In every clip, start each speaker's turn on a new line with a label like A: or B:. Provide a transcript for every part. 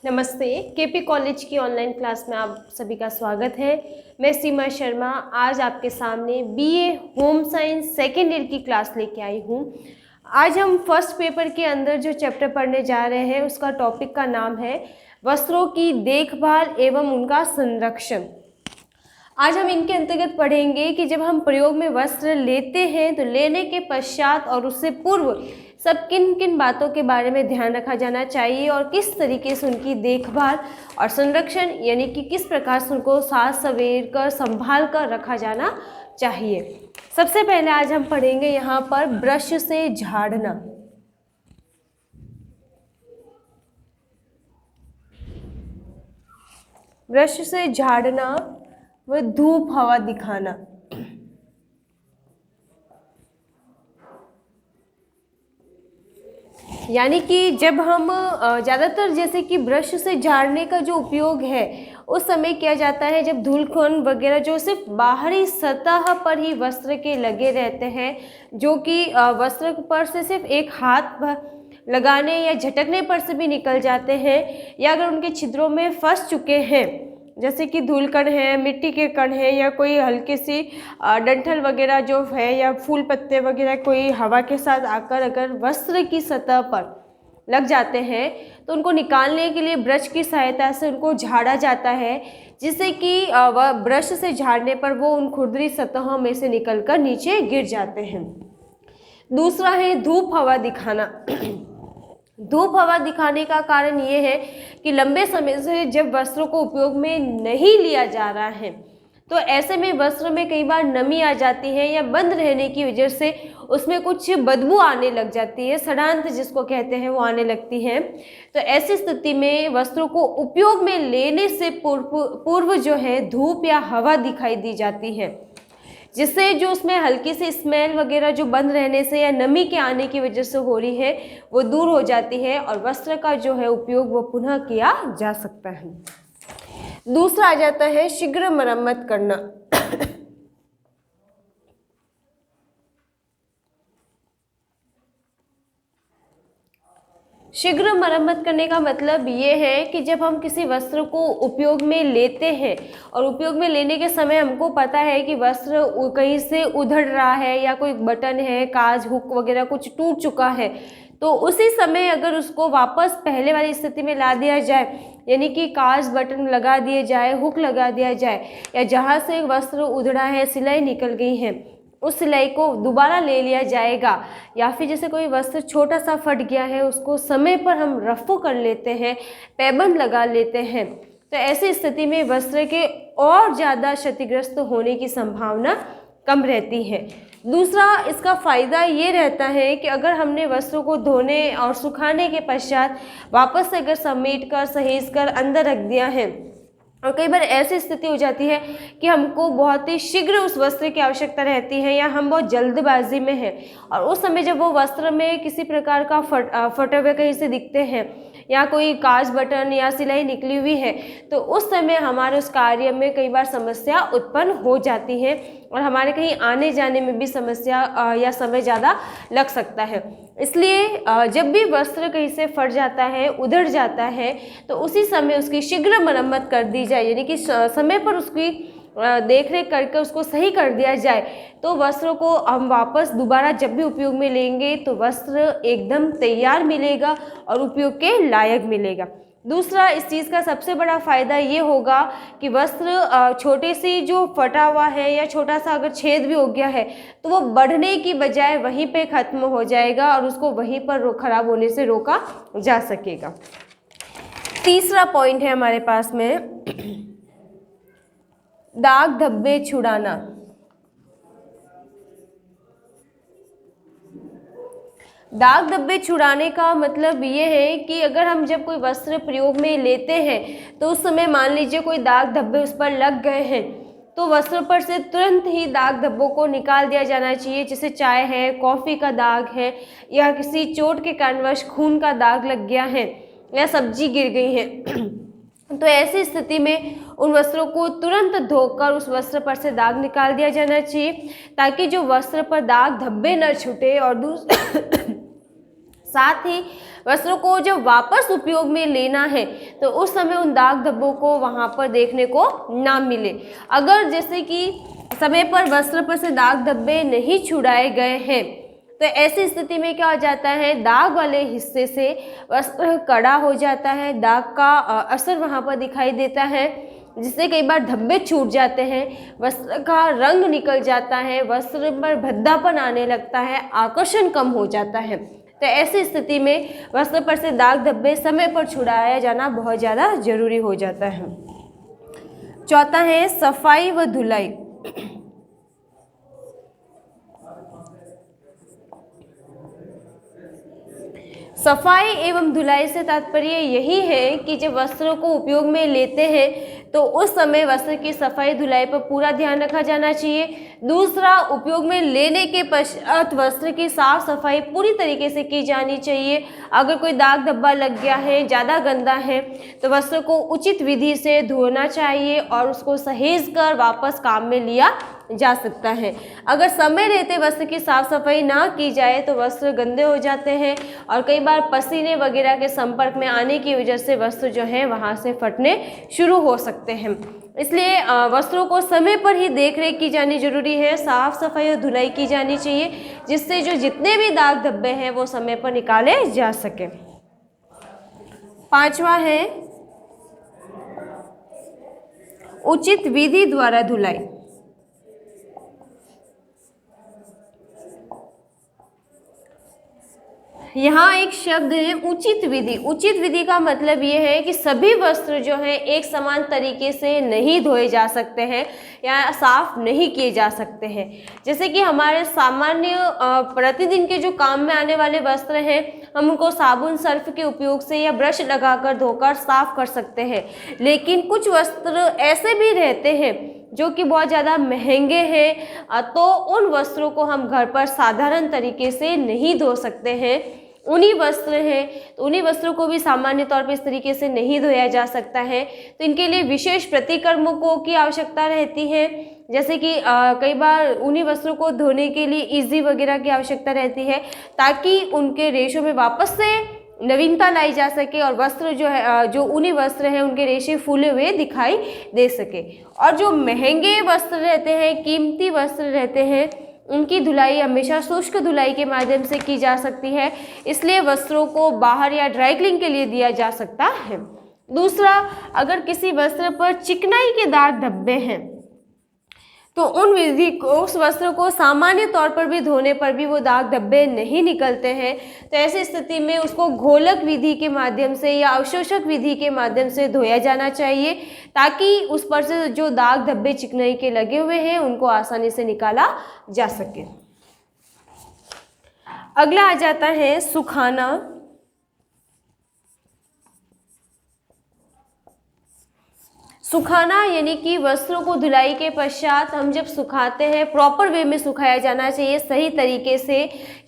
A: नमस्ते। KP college की online class में आप सभी का स्वागत है। मैं सीमा शर्मा आज आपके सामने BA home science second year की क्लास लेके आई हूँ। आज हम फर्स्ट पेपर के अंदर जो चैप्टर पढ़ने जा रहे हैं उसका टॉपिक का नाम है वस्त्रों की देखभाल एवं उनका संरक्षण। आज हम इनके अंतर्गत पढ़ेंगे कि जब हम प्रयोग में वस्त्र लेते हैं तो लेने के पश्चात और उससे पूर्व सब किन किन बातों के बारे में ध्यान रखा जाना चाहिए और किस तरीके से उनकी देखभाल और संरक्षण यानी कि किस प्रकार से उनको साज सवेर कर संभाल कर रखा जाना चाहिए। सबसे पहले आज हम पढ़ेंगे यहाँ पर ब्रश से झाड़ना। ब्रश से झाड़ना व धूप हवा दिखाना। यानी कि जब हम ज़्यादातर जैसे कि ब्रश से झाड़ने का जो उपयोग है उस समय किया जाता है जब धूल कण वगैरह जो सिर्फ बाहरी सतह पर ही वस्त्र के लगे रहते हैं, जो कि वस्त्र पर से सिर्फ एक हाथ लगाने या झटकने पर से भी निकल जाते हैं, या अगर उनके छिद्रों में फंस चुके हैं जैसे कि धूल कण है, मिट्टी के कण है, या कोई हल्की सी डंठल वगैरह जो है या फूल पत्ते वगैरह कोई हवा के साथ आकर अगर वस्त्र की सतह पर लग जाते हैं तो उनको निकालने के लिए ब्रश की सहायता से उनको झाड़ा जाता है, जिससे कि वह ब्रश से झाड़ने पर वो उन खुरदरी सतहों में से निकलकर नीचे गिर जाते हैं। दूसरा है धूप हवा दिखाना। धूप हवा दिखाने का कारण ये है कि लंबे समय से जब वस्त्रों को उपयोग में नहीं लिया जा रहा है तो ऐसे में वस्त्र में कई बार नमी आ जाती है या बंद रहने की वजह से उसमें कुछ बदबू आने लग जाती है, सड़ांत जिसको कहते हैं वो आने लगती है। तो ऐसी स्थिति में वस्त्रों को उपयोग में लेने से पूर्व जो है धूप या हवा दिखाई दी जाती है, जिससे जो उसमें हल्की सी स्मेल वगैरह जो बंद रहने से या नमी के आने की वजह से हो रही है वो दूर हो जाती है और वस्त्र का जो है उपयोग वो पुनः किया जा सकता है। दूसरा आ जाता है शीघ्र मरम्मत करना। शीघ्र मरम्मत करने का मतलब ये है कि जब हम किसी वस्त्र को उपयोग में लेते हैं और उपयोग में लेने के समय हमको पता है कि वस्त्र कहीं से उधड़ रहा है या कोई बटन है, काज, हुक वगैरह कुछ टूट चुका है, तो उसी समय अगर उसको वापस पहले वाली स्थिति में ला दिया जाए, यानी कि काज बटन लगा दिए जाए, हुक लगा दिया जाए, या जहाँ से वस्त्र उधड़ा है, सिलाई निकल गई है, उस सिलाई को दोबारा ले लिया जाएगा, या फिर जैसे कोई वस्त्र छोटा सा फट गया है उसको समय पर हम रफ़ू कर लेते हैं, पैबंद लगा लेते हैं, तो ऐसी स्थिति में वस्त्र के और ज़्यादा क्षतिग्रस्त होने की संभावना कम रहती है। दूसरा इसका फ़ायदा ये रहता है कि अगर हमने वस्त्रों को धोने और सुखाने के पश्चात वापस से अगर समेट कर सहेज कर अंदर रख दिया है, और कई बार ऐसी स्थिति हो जाती है कि हमको बहुत ही शीघ्र उस वस्त्र की आवश्यकता रहती है या हम बहुत जल्दबाजी में हैं, और उस समय जब वो वस्त्र में किसी प्रकार का फटे हुए कहीं से दिखते हैं या कोई काज बटन या सिलाई निकली हुई है, तो उस समय हमारे उस कार्य में कई बार समस्या उत्पन्न हो जाती है और हमारे कहीं आने जाने में भी समस्या या समय ज़्यादा लग सकता है। इसलिए जब भी वस्त्र कहीं से फट जाता है, उधड़ जाता है, तो उसी समय उसकी शीघ्र मरम्मत कर दी जाए, यानी कि समय पर उसकी देख रेख करके उसको सही कर दिया जाए, तो वस्त्रों को हम वापस दोबारा जब भी उपयोग में लेंगे तो वस्त्र एकदम तैयार मिलेगा और उपयोग के लायक मिलेगा। दूसरा इस चीज़ का सबसे बड़ा फ़ायदा ये होगा कि वस्त्र छोटी सी जो फटा हुआ है या छोटा सा अगर छेद भी हो गया है तो वो बढ़ने की बजाय वहीं पे ख़त्म हो जाएगा और उसको वहीं पर ख़राब होने से रोका जा सकेगा। तीसरा पॉइंट है हमारे पास में दाग धब्बे छुड़ाना। दाग धब्बे छुड़ाने का मतलब ये है कि अगर हम जब कोई वस्त्र प्रयोग में लेते हैं तो उस समय मान लीजिए कोई दाग धब्बे उस पर लग गए हैं, तो वस्त्र पर से तुरंत ही दाग धब्बों को निकाल दिया जाना चाहिए। जैसे चाय है, कॉफ़ी का दाग है, या किसी चोट के कारणवश खून का दाग लग गया है, या सब्जी गिर गई है तो ऐसी स्थिति में उन वस्त्रों को तुरंत धोकर उस वस्त्र पर से दाग निकाल दिया जाना चाहिए, ताकि जो वस्त्र पर दाग धब्बे न छूटे और साथ ही वस्त्रों को जब वापस उपयोग में लेना है तो उस समय उन दाग धब्बों को वहाँ पर देखने को ना मिले। अगर जैसे कि समय पर वस्त्र पर से दाग धब्बे नहीं छुड़ाए गए हैं तो ऐसी स्थिति में क्या हो जाता है, दाग वाले हिस्से से वस्त्र कड़ा हो जाता है, दाग का असर वहाँ पर दिखाई देता है, जिससे कई बार धब्बे छूट जाते हैं, वस्त्र का रंग निकल जाता है, वस्त्र पर भद्दापन आने लगता है, आकर्षण कम हो जाता है। तो ऐसी स्थिति में वस्त्र पर से दाग धब्बे समय पर छुड़ाया जाना बहुत ज़्यादा जरूरी हो जाता है। चौथा है सफाई व धुलाई। सफाई एवं धुलाई से तात्पर्य यही है कि जब वस्त्रों को उपयोग में लेते हैं तो उस समय वस्त्र की सफाई धुलाई पर पूरा ध्यान रखा जाना चाहिए। दूसरा, उपयोग में लेने के पश्चात वस्त्र की साफ सफाई पूरी तरीके से की जानी चाहिए। अगर कोई दाग धब्बा लग गया है, ज़्यादा गंदा है, तो वस्त्र को उचित विधि से धोना चाहिए और उसको सहेज कर वापस काम में लिया जा सकता है। अगर समय रहते वस्त्र की साफ सफाई ना की जाए तो वस्त्र गंदे हो जाते हैं और कई बार पसीने वगैरह के संपर्क में आने की वजह से वस्त्र जो है वहाँ से फटने शुरू हो सकते हैं। इसलिए वस्त्रों को समय पर ही देख रेख की जानी जरूरी है, साफ सफाई और धुलाई की जानी चाहिए, जिससे जो जितने भी दाग धब्बे हैं वो समय पर निकाले जा सके। पांचवा है उचित विधि द्वारा धुलाई। यहाँ एक शब्द है उचित विधि। उचित विधि का मतलब ये है कि सभी वस्त्र जो हैं एक समान तरीके से नहीं धोए जा सकते हैं या साफ नहीं किए जा सकते हैं। जैसे कि हमारे सामान्य प्रतिदिन के जो काम में आने वाले वस्त्र हैं, हम उनको साबुन सर्फ के उपयोग से या ब्रश लगाकर धोकर साफ कर सकते हैं। लेकिन कुछ वस्त्र ऐसे भी रहते हैं जो कि बहुत ज़्यादा महंगे हैं, तो उन वस्त्रों को हम घर पर साधारण तरीके से नहीं धो सकते हैं। उन्हीं वस्त्र हैं तो उन्हीं वस्त्रों को भी सामान्य तौर पर इस तरीके से नहीं धोया जा सकता है, तो इनके लिए विशेष प्रतिकर्मकों की आवश्यकता रहती है। जैसे कि कई बार उन्हीं वस्त्रों को धोने के लिए इजी वगैरह की आवश्यकता रहती है, ताकि उनके रेशों में वापस से नवीनता लाई जा सके और वस्त्र जो है, जो ऊनी वस्त्र हैं, उनके रेशे फूले हुए दिखाई दे सके। और जो महंगे वस्त्र रहते हैं, कीमती वस्त्र रहते हैं, उनकी धुलाई हमेशा शुष्क धुलाई के माध्यम से की जा सकती है, इसलिए वस्त्रों को बाहर या ड्राई क्लीन के लिए दिया जा सकता है। दूसरा, अगर किसी वस्त्र पर चिकनाई के दाग धब्बे हैं तो उस वस्त्र को सामान्य तौर पर भी धोने पर भी वो दाग धब्बे नहीं निकलते हैं, तो ऐसी स्थिति में उसको घोलक विधि के माध्यम से या अवशोषक विधि के माध्यम से धोया जाना चाहिए, ताकि उस पर से जो दाग धब्बे चिकनाई के लगे हुए हैं उनको आसानी से निकाला जा सके। अगला आ जाता है सुखाना। सुखाना यानी कि वस्त्रों को धुलाई के पश्चात हम जब सुखाते हैं, प्रॉपर वे में सुखाया जाना चाहिए, सही तरीके से।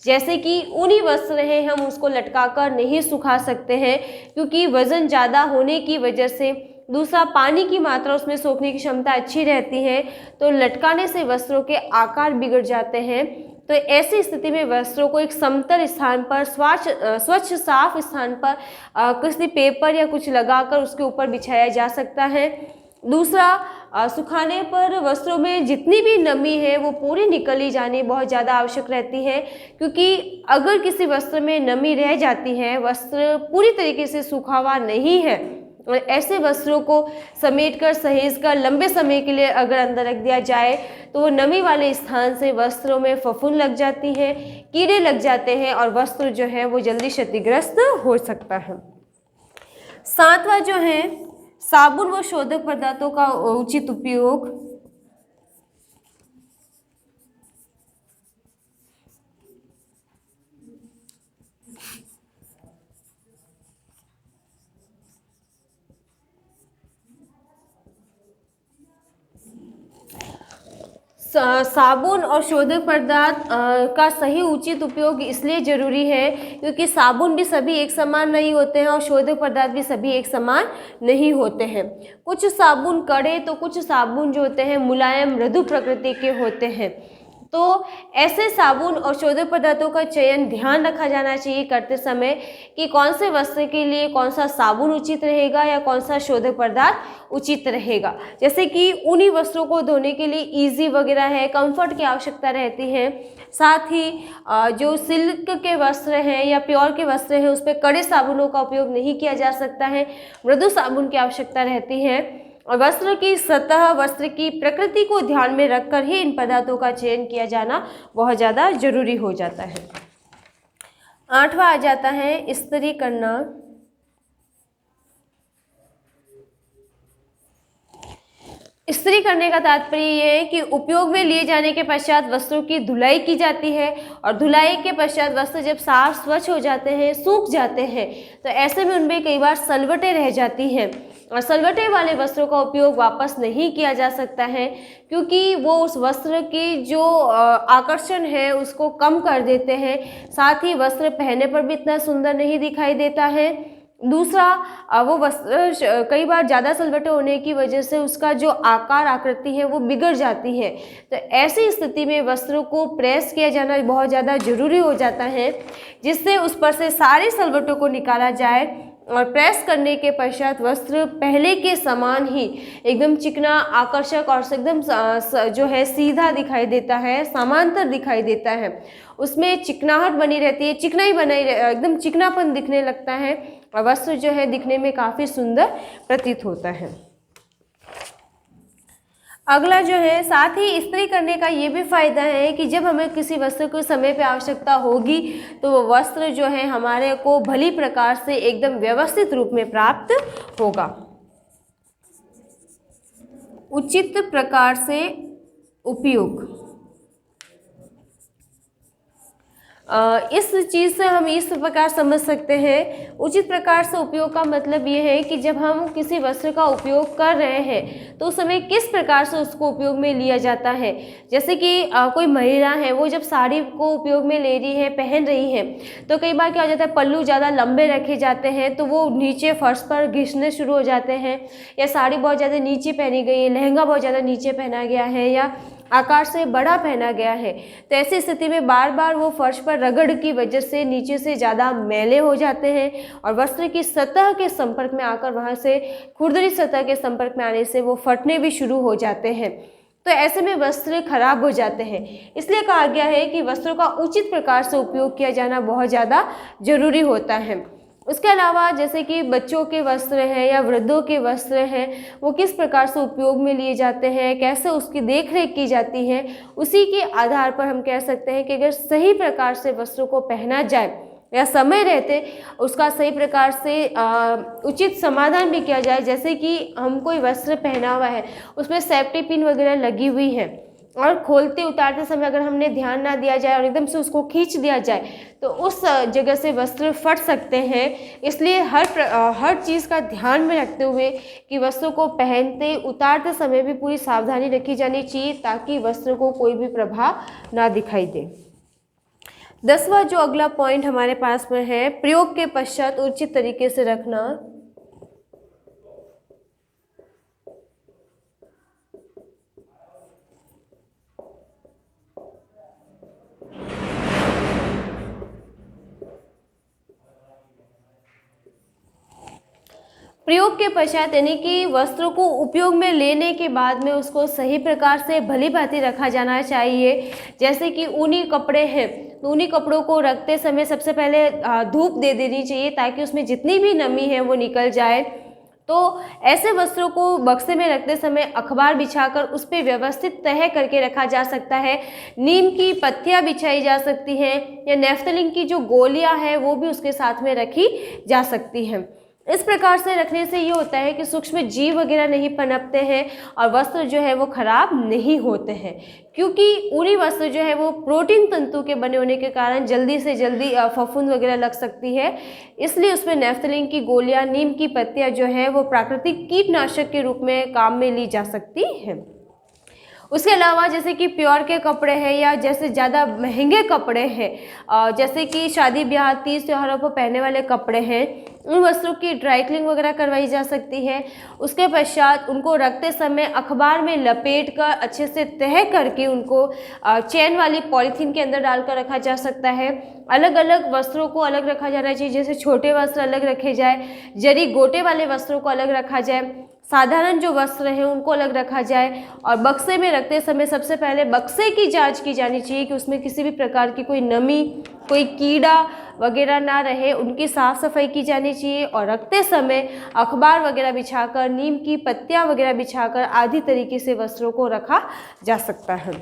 A: जैसे कि ऊनी वस्त्र हैं, हम उसको लटकाकर नहीं सुखा सकते हैं क्योंकि वज़न ज़्यादा होने की वजह से। दूसरा, पानी की मात्रा उसमें सोखने की क्षमता अच्छी रहती है, तो लटकाने से वस्त्रों के आकार बिगड़ जाते हैं। तो ऐसी स्थिति में वस्त्रों को एक समतल स्थान पर, स्वच्छ साफ स्थान पर किसी पेपर या कुछ लगाकर उसके ऊपर बिछाया जा सकता है। दूसरा, सुखाने पर वस्त्रों में जितनी भी नमी है वो पूरी निकली जानी बहुत ज़्यादा आवश्यक रहती है, क्योंकि अगर किसी वस्त्र में नमी रह जाती है, वस्त्र पूरी तरीके से सूखा हुआ नहीं है, और ऐसे वस्त्रों को समेटकर सहेजकर लंबे समय के लिए अगर अंदर रख दिया जाए तो वो नमी वाले स्थान से वस्त्रों में फफूंद लग जाती है, कीड़े लग जाते हैं और वस्त्र जो है वो जल्दी क्षतिग्रस्त हो सकता है। सातवां जो है साबुन व शोधक पदार्थों का उचित उपयोग। साबुन और शोधक पदार्थ का सही उचित उपयोग इसलिए ज़रूरी है क्योंकि साबुन भी सभी एक समान नहीं होते हैं और शोधक पदार्थ भी सभी एक समान नहीं होते हैं। कुछ साबुन कड़े तो कुछ साबुन जो होते हैं मुलायम मृदु प्रकृति के होते हैं। तो ऐसे साबुन और शोधक पदार्थों का चयन ध्यान रखा जाना चाहिए करते समय कि कौन से वस्त्र के लिए कौन सा साबुन उचित रहेगा या कौन सा शोधक पदार्थ उचित रहेगा। जैसे कि ऊनी वस्त्रों को धोने के लिए इजी वगैरह है, कंफर्ट की आवश्यकता रहती है। साथ ही जो सिल्क के वस्त्र हैं या प्योर के वस्त्र हैं उस पर कड़े साबुनों का उपयोग नहीं किया जा सकता है, मृदु साबुन की आवश्यकता रहती है। और वस्त्र की सतह, वस्त्र की प्रकृति को ध्यान में रखकर ही इन पदार्थों का चयन किया जाना बहुत ज़्यादा जरूरी हो जाता है। 8वां आ जाता है इस्त्री करना। इस्त्री करने का तात्पर्य ये है कि उपयोग में लिए जाने के पश्चात वस्त्रों की धुलाई की जाती है और धुलाई के पश्चात वस्त्र जब साफ स्वच्छ हो जाते हैं, सूख जाते हैं, तो ऐसे में उनमें कई बार सलवटें रह जाती हैं और सलवटे वाले वस्त्रों का उपयोग वापस नहीं किया जा सकता है क्योंकि वो उस वस्त्र की जो आकर्षण है उसको कम कर देते हैं। साथ ही वस्त्र पहनने पर भी इतना सुंदर नहीं दिखाई देता है। दूसरा, वो वस्त्र कई बार ज़्यादा सलवटे होने की वजह से उसका जो आकार आकृति है वो बिगड़ जाती है। तो ऐसी स्थिति में वस्त्रों को प्रेस किया जाना बहुत ज़्यादा ज़रूरी हो जाता है जिससे उस पर से सारे सलवटों को निकाला जाए और प्रेस करने के पश्चात वस्त्र पहले के समान ही एकदम चिकना, आकर्षक और एकदम जो है सीधा दिखाई देता है, समांतर दिखाई देता है। उसमें चिकनाहट बनी रहती है, चिकनाई बनाई, एकदम चिकनापन दिखने लगता है और वस्त्र जो है दिखने में काफ़ी सुंदर प्रतीत होता है। अगला जो है, साथ ही इस्त्री करने का ये भी फ़ायदा है कि जब हमें किसी वस्त्र को समय पे आवश्यकता होगी तो वो वस्त्र जो है हमारे को भली प्रकार से एकदम व्यवस्थित रूप में प्राप्त होगा। उचित प्रकार से उपयोग, इस चीज़ से हम इस प्रकार समझ सकते हैं। उचित प्रकार से उपयोग का मतलब ये है कि जब हम किसी वस्त्र का उपयोग कर रहे हैं तो उस समय किस प्रकार से उसको उपयोग में लिया जाता है। जैसे कि कोई महिला है, वो जब साड़ी को उपयोग में ले रही है, पहन रही है, तो कई बार क्या हो जाता है, पल्लू ज़्यादा लंबे रखे जाते हैं तो वो नीचे फर्श पर घिसने शुरू हो जाते हैं, या साड़ी बहुत ज़्यादा नीचे पहनी गई है, लहंगा बहुत ज़्यादा नीचे पहना गया है या आकार से बड़ा पहना गया है, तो ऐसी स्थिति में बार बार वो फर्श पर रगड़ की वजह से नीचे से ज़्यादा मैले हो जाते हैं और वस्त्र की सतह के संपर्क में आकर वहाँ से खुरदरी सतह के संपर्क में आने से वो फटने भी शुरू हो जाते हैं। तो ऐसे में वस्त्र खराब हो जाते हैं। इसलिए कहा गया है कि वस्त्रों का उचित प्रकार से उपयोग किया जाना बहुत ज़्यादा जरूरी होता है। उसके अलावा जैसे कि बच्चों के वस्त्र हैं या वृद्धों के वस्त्र हैं, वो किस प्रकार से उपयोग में लिए जाते हैं, कैसे उसकी देखरेख की जाती है, उसी के आधार पर हम कह सकते हैं कि अगर सही प्रकार से वस्त्रों को पहना जाए या समय रहते उसका सही प्रकार से उचित समाधान भी किया जाए। जैसे कि हम कोई वस्त्र पहना हुआ है, उसमें सेफ्टी पिन वगैरह लगी हुई है और खोलते उतारते समय अगर हमने ध्यान ना दिया जाए और एकदम से उसको खींच दिया जाए तो उस जगह से वस्त्र फट सकते हैं। इसलिए हर चीज़ का ध्यान में रखते हुए कि वस्त्रों को पहनते उतारते समय भी पूरी सावधानी रखी जानी चाहिए ताकि वस्त्र को कोई भी प्रभाव ना दिखाई दे। 10वां जो अगला पॉइंट हमारे पास में है, प्रयोग के पश्चात उचित तरीके से रखना। प्रयोग के पश्चात यानी कि वस्त्रों को उपयोग में लेने के बाद में उसको सही प्रकार से भली भांति रखा जाना चाहिए। जैसे कि ऊनी कपड़े हैं तो ऊनी कपड़ों को रखते समय सबसे पहले धूप दे देनी चाहिए ताकि उसमें जितनी भी नमी है वो निकल जाए। तो ऐसे वस्त्रों को बक्से में रखते समय अखबार बिछाकर उस पर व्यवस्थित तह करके रखा जा सकता है। नीम की पत्तियां बिछाई जा सकती हैं या नेफ्थलीन की जो गोलियां हैं वो भी उसके साथ में रखी जा सकती हैं। इस प्रकार से रखने से ये होता है कि सूक्ष्म जीव वगैरह नहीं पनपते हैं और वस्त्र जो है वो खराब नहीं होते हैं, क्योंकि ऊनी वस्त्र जो है वो प्रोटीन तंतु के बने होने के कारण जल्दी से जल्दी फफूंद वगैरह लग सकती है। इसलिए उसमें नेफ्थलीन की गोलियां, नीम की पत्तियां जो है वो प्राकृतिक कीटनाशक के रूप में काम में ली जा सकती हैं। उसके अलावा जैसे कि प्योर के कपड़े हैं या जैसे ज़्यादा महंगे कपड़े हैं, जैसे कि शादी ब्याह तीज त्योहारों पर पहनने वाले कपड़े हैं, उन वस्त्रों की ड्राई क्लीनिंग वगैरह करवाई जा सकती है। उसके पश्चात उनको रखते समय अखबार में लपेट कर अच्छे से तह करके उनको चैन वाली पॉलीथीन के अंदर डालकर रखा जा सकता है। अलग अलग वस्त्रों को अलग रखा जाना चाहिए, जैसे छोटे वस्त्र अलग रखे जाए, जरी गोटे वाले वस्त्रों को अलग रखा जाए, साधारण जो वस्त्र हैं उनको अलग रखा जाए। और बक्से में रखते समय सबसे पहले बक्से की जांच की जानी चाहिए कि उसमें किसी भी प्रकार की कोई नमी, कोई कीड़ा वगैरह ना रहे, उनकी साफ़ सफाई की जानी चाहिए। और रखते समय अखबार वगैरह बिछाकर, नीम की पत्तियां वगैरह बिछाकर आदि तरीके से वस्त्रों को रखा जा सकता है।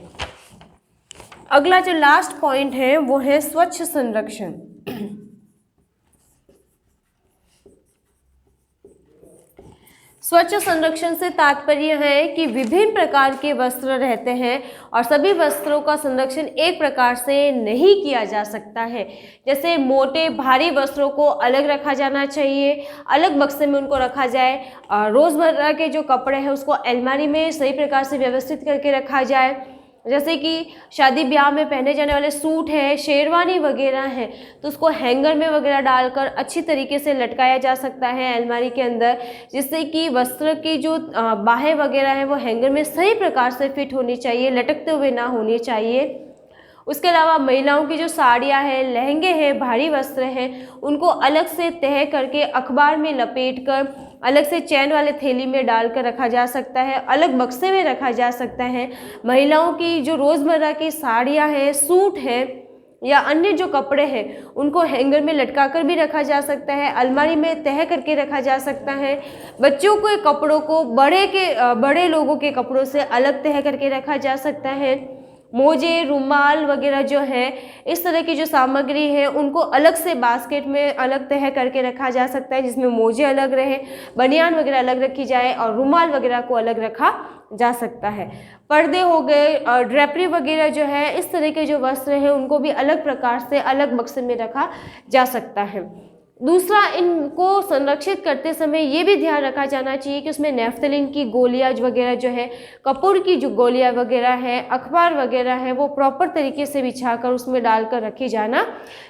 A: अगला जो लास्ट पॉइंट है वो है स्वच्छ संरक्षण। स्वच्छ संरक्षण से तात्पर्य है कि विभिन्न प्रकार के वस्त्र रहते हैं और सभी वस्त्रों का संरक्षण एक प्रकार से नहीं किया जा सकता है। जैसे मोटे भारी वस्त्रों को अलग रखा जाना चाहिए, अलग बक्से में उनको रखा जाए। रोज़मर्रा के जो कपड़े हैं उसको अलमारी में सही प्रकार से व्यवस्थित करके रखा जाए। जैसे कि शादी ब्याह में पहने जाने वाले सूट है, शेरवानी वगैरह है, तो उसको हैंगर में वगैरह डालकर अच्छी तरीके से लटकाया जा सकता है अलमारी के अंदर, जिससे कि वस्त्र की जो बाहें वगैरह है वो हैंगर में सही प्रकार से फिट होनी चाहिए, लटकते हुए ना होनी चाहिए। उसके अलावा महिलाओं की जो साड़ियाँ हैं, लहंगे हैं, भारी वस्त्र हैं, उनको अलग से तह करके अखबार में लपेटकर अलग से चैन वाले थैली में डालकर रखा जा सकता है, अलग बक्से में रखा जा सकता है। महिलाओं की जो रोज़मर्रा की साड़ियाँ हैं, सूट हैं या अन्य जो कपड़े हैं उनको हैंगर में लटका कर भी रखा जा सकता है, अलमारी में तह करके रखा जा सकता है। बच्चों के कपड़ों को बड़े लोगों के कपड़ों से अलग तह करके रखा जा सकता है। मोजे, रुमाल वगैरह जो है, इस तरह की जो सामग्री है उनको अलग से बास्केट में अलग तह करके रखा जा सकता है, जिसमें मोजे अलग रहे, बनियान वगैरह अलग रखी जाए और रुमाल वगैरह को अलग रखा जा सकता है। पर्दे हो गए और ड्रेपरी वगैरह जो है, इस तरह के जो वस्त्र हैं उनको भी अलग प्रकार से अलग बक्से में रखा जा सकता है। दूसरा, इनको संरक्षित करते समय ये भी ध्यान रखा जाना चाहिए कि उसमें नेफ्थलीन की गोलियां वगैरह जो है, कपूर की जो गोलियां वगैरह है, अखबार वगैरह है, वो प्रॉपर तरीके से बिछाकर उसमें डालकर रखे जाना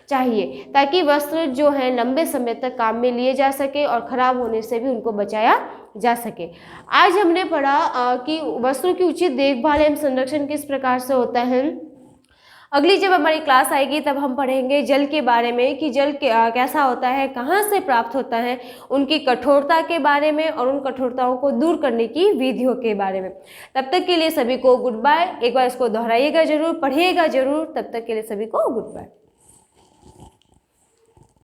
A: चाहिए, ताकि वस्त्र जो है लंबे समय तक काम में लिए जा सके और ख़राब होने से भी उनको बचाया जा सके। आज हमने पढ़ा कि वस्त्रों की उचित देखभाल एवं संरक्षण किस प्रकार से होता है। अगली जब हमारी क्लास आएगी तब हम पढ़ेंगे जल के बारे में कि जल कैसा होता है, कहाँ से प्राप्त होता है, उनकी कठोरता के बारे में और उन कठोरताओं को दूर करने की विधियों के बारे में। तब तक के लिए सभी को गुड बाय। एक बार इसको दोहराइएगा जरूर, पढ़िएगा जरूर। तब तक के लिए सभी को गुड बाय।